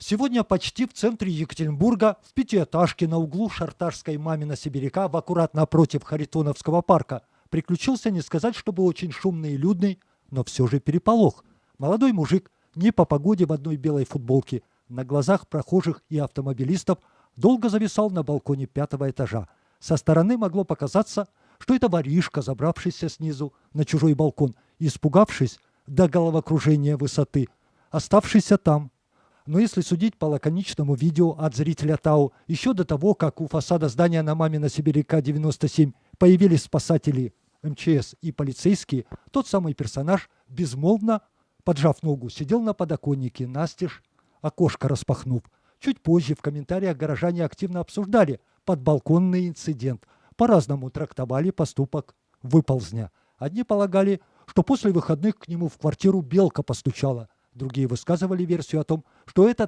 Сегодня почти в центре Екатеринбурга, в пятиэтажке на углу Шартарской и Мамина-Сибиряка, в аккурат напротив Харитоновского парка, приключился не сказать, чтобы очень шумный и людный, но все же переполох. Молодой мужик, не по погоде в одной белой футболке, на глазах прохожих и автомобилистов, долго зависал на балконе пятого этажа. Со стороны могло показаться, что это воришка, забравшийся снизу на чужой балкон, испугавшись до головокружения высоты, оставшийся там. Но если судить по лаконичному видео от зрителя ТАУ, еще до того, как у фасада здания на Мамина-Сибиряка 97 появились спасатели МЧС и полицейские, тот самый персонаж, безмолвно, поджав ногу, сидел на подоконнике, настежь, окошко распахнув. Чуть позже в комментариях горожане активно обсуждали подбалконный инцидент, по-разному трактовали поступок выползня. Одни полагали, что после выходных к нему в квартиру белка постучала, другие высказывали версию о том, что это